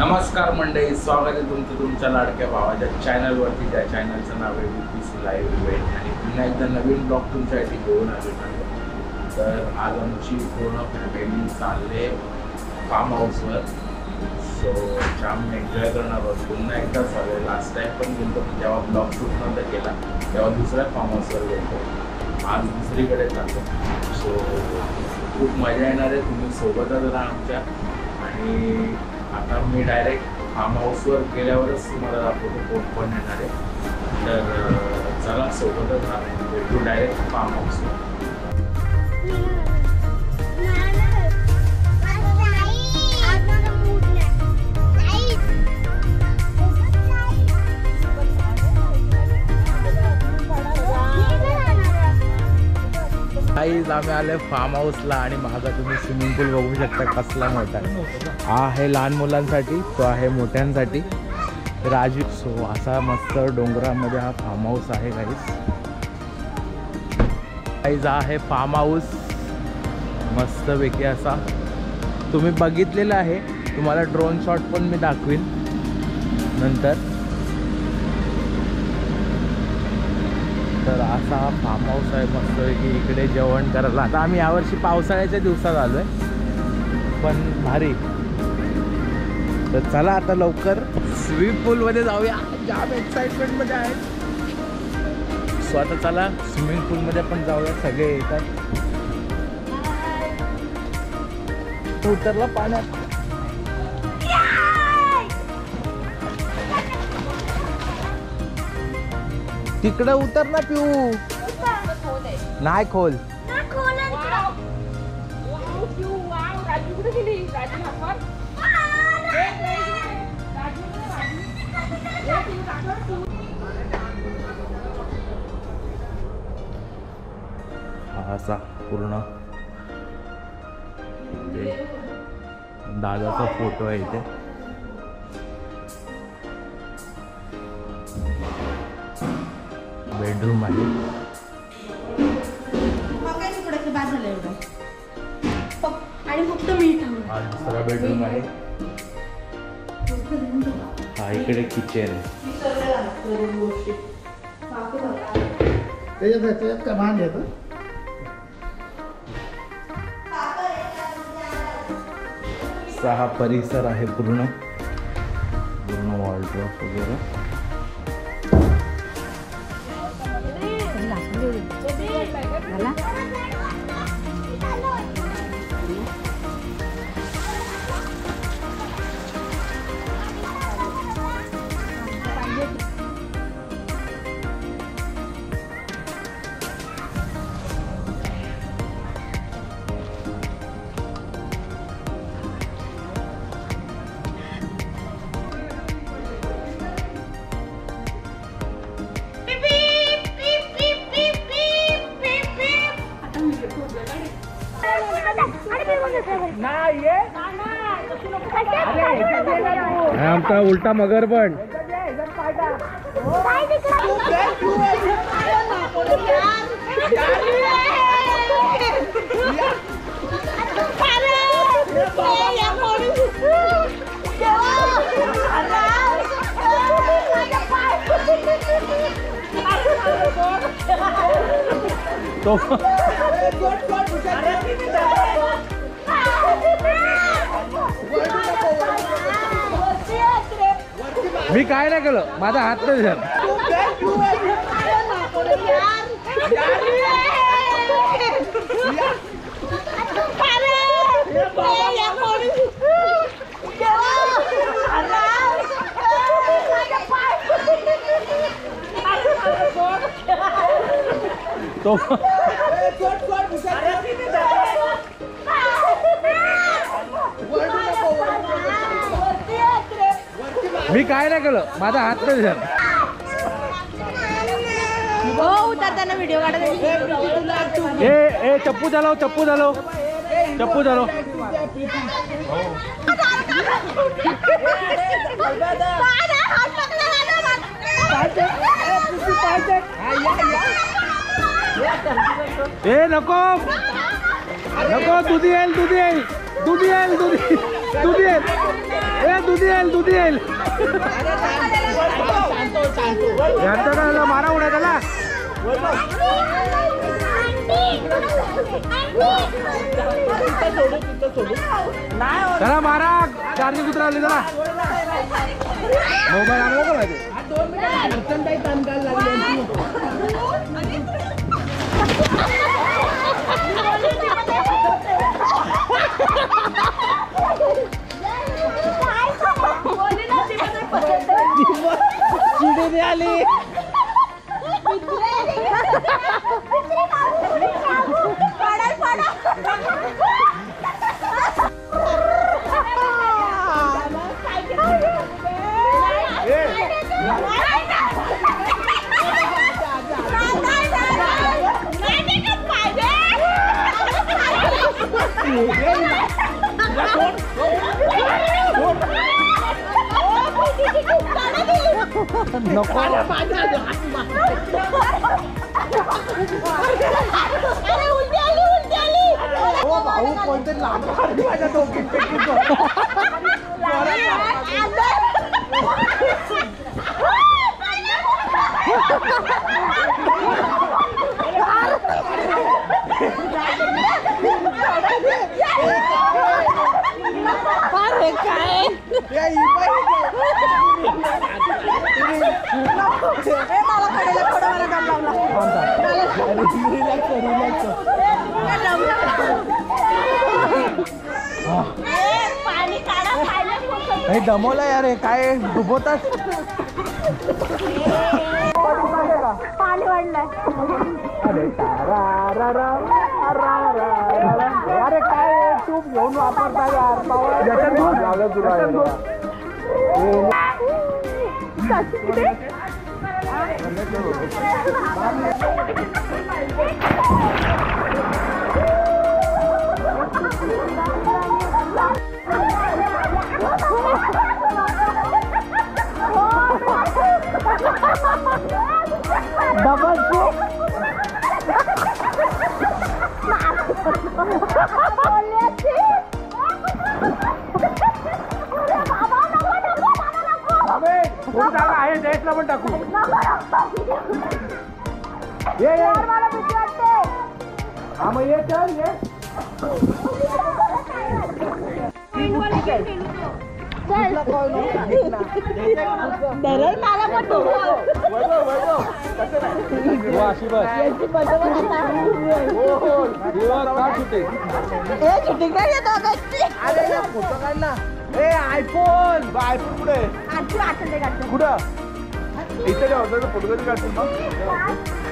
नमस्कार मंडळी, स्वागत आहे तुमचं तुमच्या लाडक्या भावाच्या चॅनलवरती. त्या चॅनलचं नाव आहे BPC लाईव्ह इव्हेंट आणि पुन्हा एकदा नवीन ब्लॉग तुमच्यासाठी घेऊन आलो. तर आज आमची पूर्ण फॅमिली चालले फार्म हाऊसवर. सो जाम एन्जॉय करणार आहोत. पुन्हा एकदा चालू. लास्ट टाईम पण गेलो जेव्हा ब्लॉग शूट नव्हता केला तेव्हा दुसऱ्या फार्म हाऊसवर गेलो. आज दुसरीकडे चालतो. सो खूप मजा येणार आहे. तुम्ही सोबतच राहा आमच्या. आणि आता मी डायरेक्ट फार्म हाऊसवर गेल्यावरच तुम्हाला दाखवतो कोण कोण येणार आहे. तर चला सोबतच राहा. भेटू डायरेक्ट फार्म हाऊसवर. गाईज आम्ही आले फार्म हाऊसला आणि माझा तुम्ही स्विमिंग पूल बघू शकता कसला मोठा. हा आहे लहान मुलांसाठी, तो आहे मोठ्यांसाठी. राजू. सो असा मस्त डोंगरामध्ये हा फार्म हाऊस आहे गाईज. गाईज हा आहे फार्म हाऊस मस्तपैकी असा. तुम्ही बघितलेला आहे. तुम्हाला ड्रोन शॉट पण मी दाखवीन नंतर. तर असा हा फार्म हाऊस आहे मस्तपैकी. इकडे जेवण करायला. आता आम्ही यावर्षी पावसाळ्याच्या दिवसात आलो आहे पण भारी. तर चला आता लवकर स्विमिंग पूलमध्ये जाऊया. जाम एक्साइटमेंटमध्ये आहे. सो आता चला स्विमिंग पूलमध्ये पण जाऊया. सगळे येतात. उतरला पाण्यात. तिकडे उतर ना पिऊ. नाही खोल. हा असा पूर्ण दादाचा फोटो आहे इथे. बेडरूम आहे. आणि फक्त मीठ. हा दुसरा बेडरूम आहे. हा इकडे किचन आहे. सहा परिसर आहे पूर्ण वॉर्डरोब वगैरे. आमचा उलटा मगर पण. तो मी काय नाही केलं. माझा हात नाही झाला. तो मी काय नाही केलं. माझा हात नाही झाला. उतरताना व्हिडिओ काढत. ए चप्पू चालव. चप्पू चालव. चप्पू चालव. ए नको नको. दूध येईल. दूध येईल. दूध येईल. दूध दूध येईल. ए दूध येईल दूध येईल यांचं काय मारा उड्या त्याला चला मारा चार्जिंग कुत्रा आली जरा मोबाईल आणला का माहिती चिडी आली नको भाऊ कोणतरी लांब माझ्या डोक्यात दमवला यार काय डुबवतात पाणी वाढलंय अरे काय तूप घेऊन वापरता यार आहे देशला पण टाकू ये हा मग ये चल ये फोटो काढ ना आयफोन आयफोन कुठे कुठं इथे फोटो कधी काढतील मग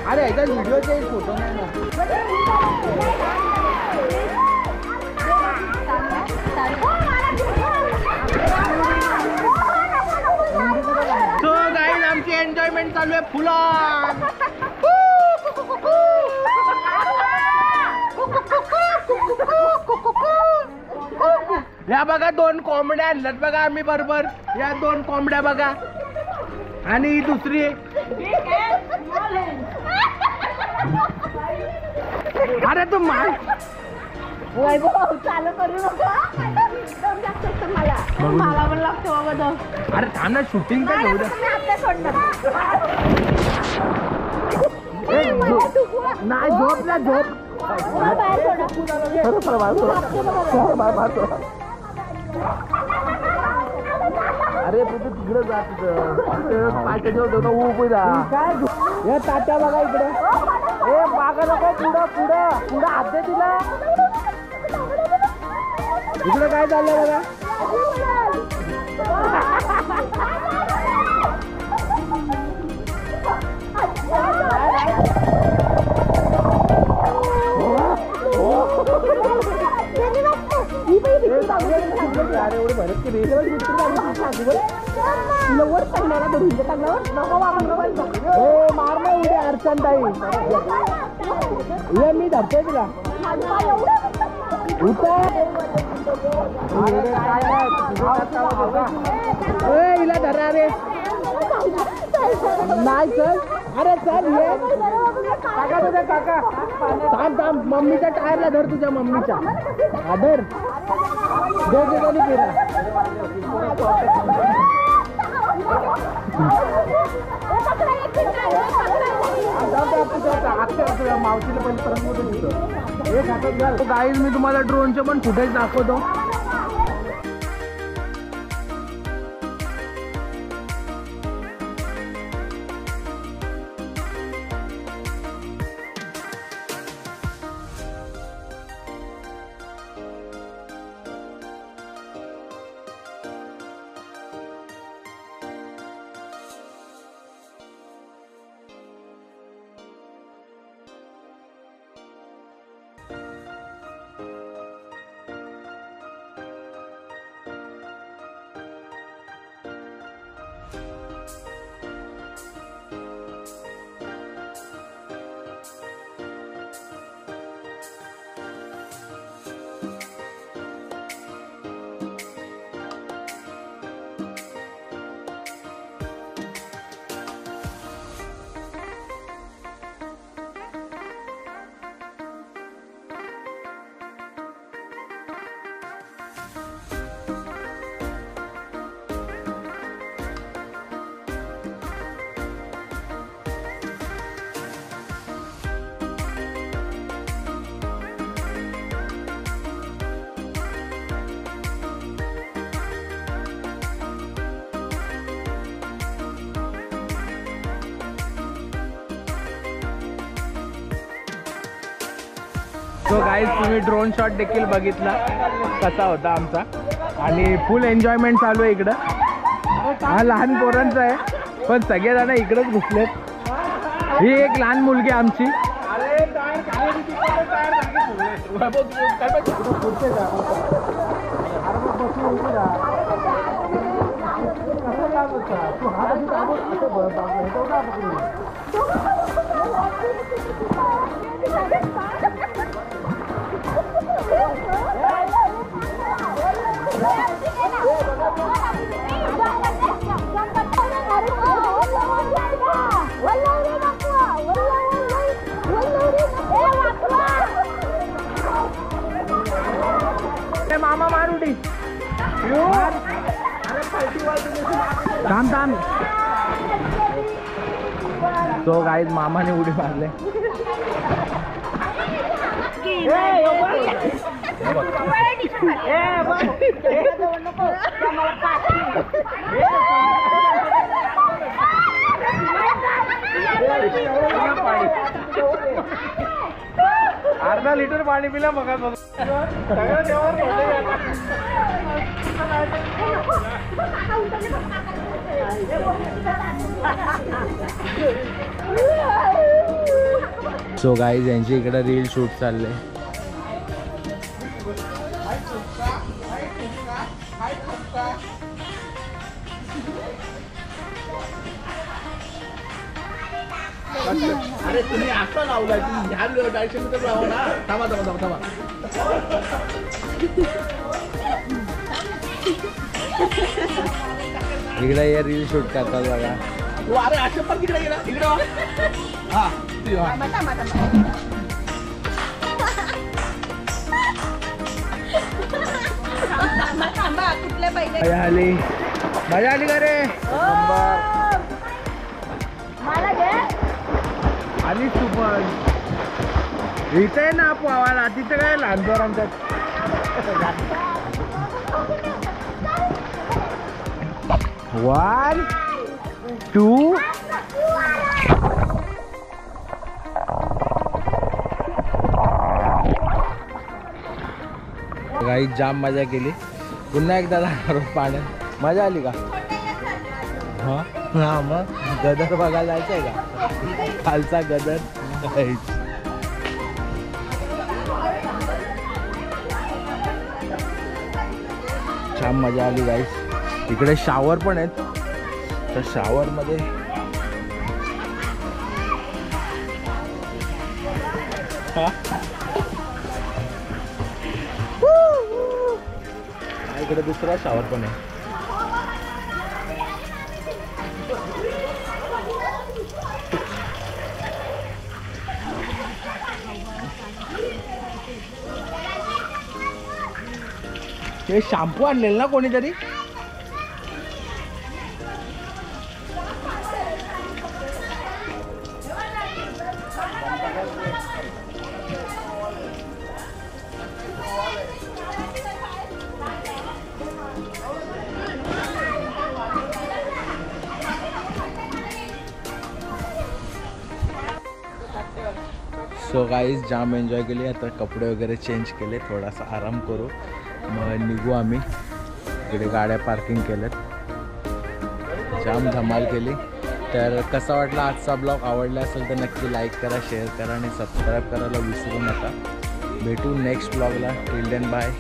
अरे याचा व्हिडिओचे फोटो नाही ना सो गाईज आमची एन्जॉयमेंट चालू आहे फुलं या बघा दोन कोंबड्या आणल्यात बघा आम्ही बरोबर या दोन कोंबड्या बघा आणि ही दुसरी अरे तू चालू करू नको मला पण लागतो बाबा अरे थांब ना शूटिंग काय घेऊ नाही झोप ना झोप अरे पुढे तिकडे जात पायच्या जवळ उभं राहा हे तात्या बघा इकडे ए मागा नको पुढं पुढं पुढं हात दे तिला इकडे काय चाललंय बघा एवढे भरत की मार ना उद्या अर्चन ताई ये मी धरतोय तुला हिला धरा रे नाही चल अरे चल ये काका तुझ्या काका थांब थांब मम्मीच्या टायरला धर तुझ्या मम्मीच्या आदर दोघे जणी फिरा मावशीला पण परत गाईज मी तुम्हाला ड्रोनचे पण फुटेज दाखवतो. सो गाईज तुम्ही ड्रोन शॉट देखील बघितला कसा होता आमचा आणि फुल एन्जॉयमेंट चालू आहे इकडं. हा लहान पोरांचा आहे पण सगळेजण इकडंच घुसलेत. ही एक लहान मुलगी आमची. मामा मार उडी थांब थांब. तो गाईज मामाने उडी मारले. अर्धा लिटर पाणी पिलं बघा. सो गाईज यांची इकडे रील शूट चालले. अरे तुम्ही आता लावलाय तुम्ही ह्या डायरेक्शन तर लावा ना. थांबा थांबा थांबा थांबा. इकडे हे रील शूट करतात बघा. अरे अशा पण तिकडे गेला इकडे. हा मजा आली मजा आली का रे. आली सुपर इथे आहे ना पोवाला. तिथे काय लहान पोर आमच्यात. 1 2 गाईत जाम मजा केली. पुन्हा एकदा पाण्यात मजा आली का. हा हा मग गदर बघायला जायचंय का. खालचा गदर छान मजा आली गाईस. इकडे शावर पण आहेत तर शावर मध्ये इकडे दुसरा शावर पण आहे. हे शॅम्पू आणलेलं ना कोणीतरी. सो गाईज जाम एन्जॉय केली. आता कपडे वगैरे चेंज केले, थोडासा आराम करू, मग निघू आम्ही. इकडे गाड्या पार्किंग केल्यात. जाम धमाल केली. तर कसा वाटला आजचा ब्लॉग? आवडला असेल तर नक्की लाईक करा, शेअर करा आणि सबस्क्राईब करायला विसरू नका. भेटू नेक्स्ट ब्लॉगला. Till then bye.